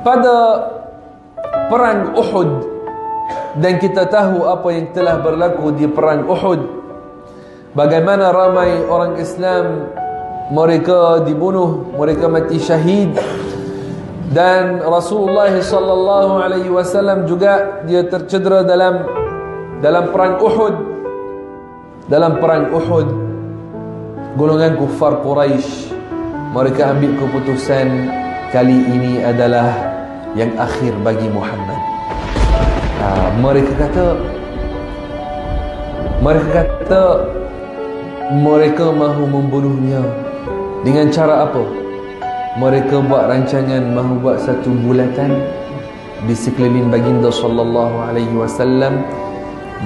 pada perang Uhud, dan kita tahu apa yang telah berlaku di perang Uhud, bagaimana ramai orang Islam mereka dibunuh, mereka mati syahid, dan Rasulullah sallallahu alaihi wasallam juga dia tercedera dalam perang Uhud. Dalam perang Uhud, golongan kufar Quraisy mereka ambil keputusan kali ini adalah yang akhir bagi Muhammad. Mereka kata mereka mahu membunuhnya. Dengan cara apa? Mereka buat rancangan mahu buat satu bulatan di sekeliling baginda sallallahu alaihi wasallam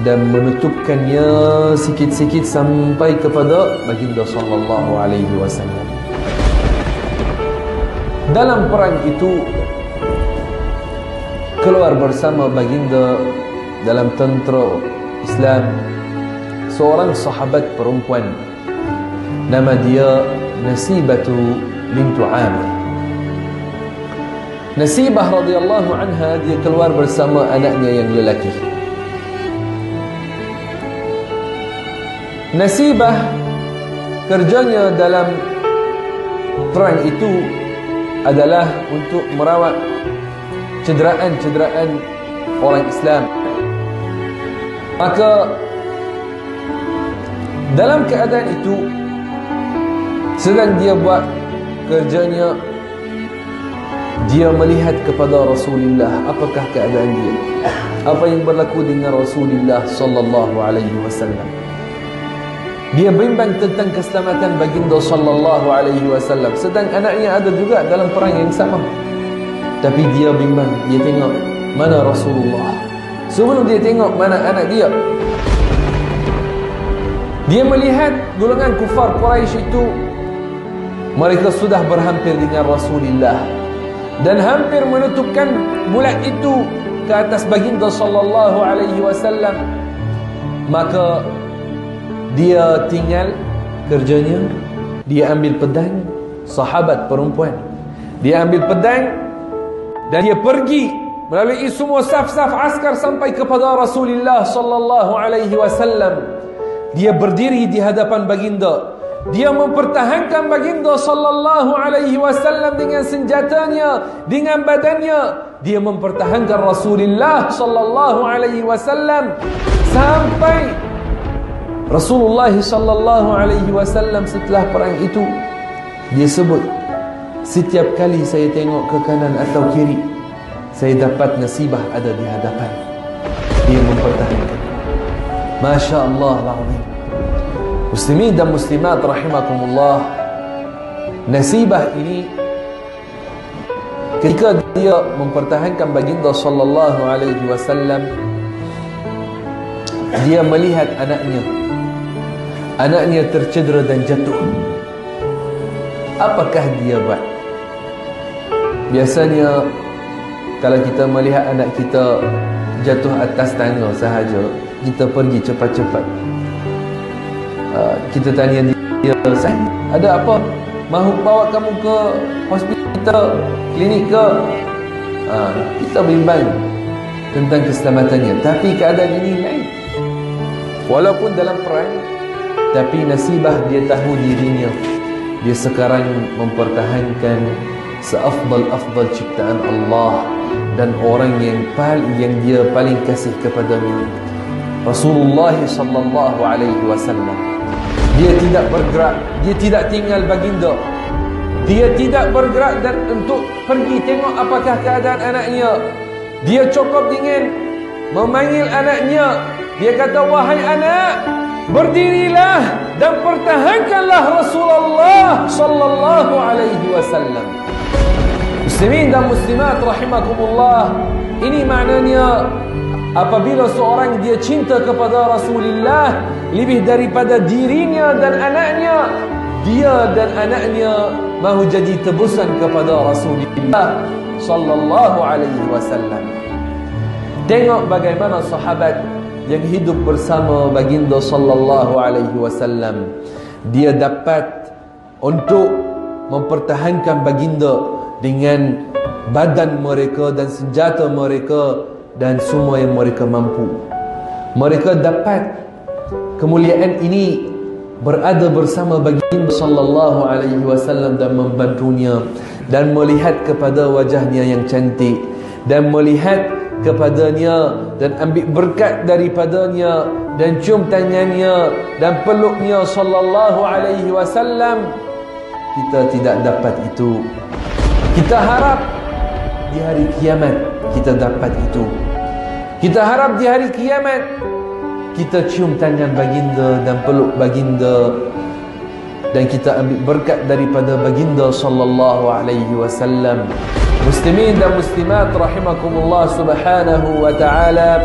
dan menutupkannya sikit-sikit sampai kepada baginda sallallahu alaihi wasallam. Dalam perang itu keluar bersama baginda dalam tentera Islam seorang sahabat perempuan, nama dia Nasibatu bintu Amir. Nasibah radhiyallahu anha dia keluar bersama anaknya yang lelaki. Nasibah kerjanya dalam perang itu adalah untuk merawat cederaan-cederaan orang Islam. Maka dalam keadaan itu sedang dia buat kerjanya, dia melihat kepada Rasulullah, apakah keadaan dia, apa yang berlaku dengan Rasulullah sallallahu alaihi wasallam. Dia bimbang tentang keselamatan baginda sallallahu alaihi wasallam, sedang anaknya ada juga dalam perang yang sama. Tapi dia bimbang, dia tengok mana Rasulullah sebelum dia tengok mana anak dia. Dia melihat golongan kufar Quraisy itu mereka sudah berhampir dengan Rasulullah dan hampir menutupkan bulat itu ke atas baginda sallallahu alaihi wasallam. Maka dia tinggal kerjanya, dia ambil pedang, sahabat perempuan, dia ambil pedang dan dia pergi melalui semua saf-saf askar sampai kepada Rasulullah sallallahu alaihi wasallam. Dia berdiri di hadapan baginda, dia mempertahankan baginda sallallahu alaihi wasallam dengan senjatanya, dengan badannya. Dia mempertahankan Rasulullah sallallahu alaihi wasallam sampai Rasulullah sallallahu alaihi wasallam setelah perang itu dia sebut, setiap kali saya tengok ke kanan atau kiri, saya dapat Nasibah ada di hadapan. Dia mempertahankan. Masya Allah al-Azim. Muslimin dan muslimat rahimakumullah, Nasibah ini ketika dia mempertahankan baginda sallallahu alaihi wasallam, dia melihat anaknya tercedera dan jatuh. Apakah dia buat? Biasanya kalau kita melihat anak kita jatuh atas tangga sahaja, kita pergi cepat-cepat. Kita tanya dia, ada apa? Mahu bawa kamu ke hospital, klinik ke? Kita bimbang tentang keselamatannya. Tapi keadaan ini lain. Walaupun dalam perang, tapi Nasibah dia tahu dirinya, dia sekarang mempertahankan seafdal ciptaan Allah dan orang yang dia paling kasih kepadanya, Rasulullah sallallahu alaihi wasallam. Dia tidak bergerak, dia tidak tinggal baginda, dia tidak bergerak dan untuk pergi tengok apakah keadaan anaknya. Dia cukup dengan memanggil anaknya. Dia kata, wahai anak, berdirilah dan pertahankanlah Rasulullah sallallahu alaihi wasallam. Muslimin dan muslimat rahimakumullah, ini maknanya apabila seorang dia cinta kepada Rasulullah lebih daripada dirinya dan anaknya, dia dan anaknya mahu jadi tebusan kepada Rasulullah sallallahu alaihi wasallam. Tengok bagaimana sahabat yang hidup bersama baginda sallallahu alaihi wasallam, dia dapat untuk mempertahankan baginda dengan badan mereka dan senjata mereka dan semua yang mereka mampu. Mereka dapat kemuliaan ini berada bersama baginda sallallahu alaihi wasallam dan membantunya dan melihat kepada wajahnya yang cantik dan melihat kepadanya dan ambil berkat daripadanya dan cium tangannya dan peluknya sallallahu alaihi wasallam. Kita tidak dapat itu. Kita harap di hari kiamat kita dapat itu. Kita harap di hari kiamat kita cium tangan baginda dan peluk baginda dan kita ambil berkat daripada baginda sallallahu alaihi wasallam. Muslimin dan muslimat rahimakumullah subhanahu wa ta'ala,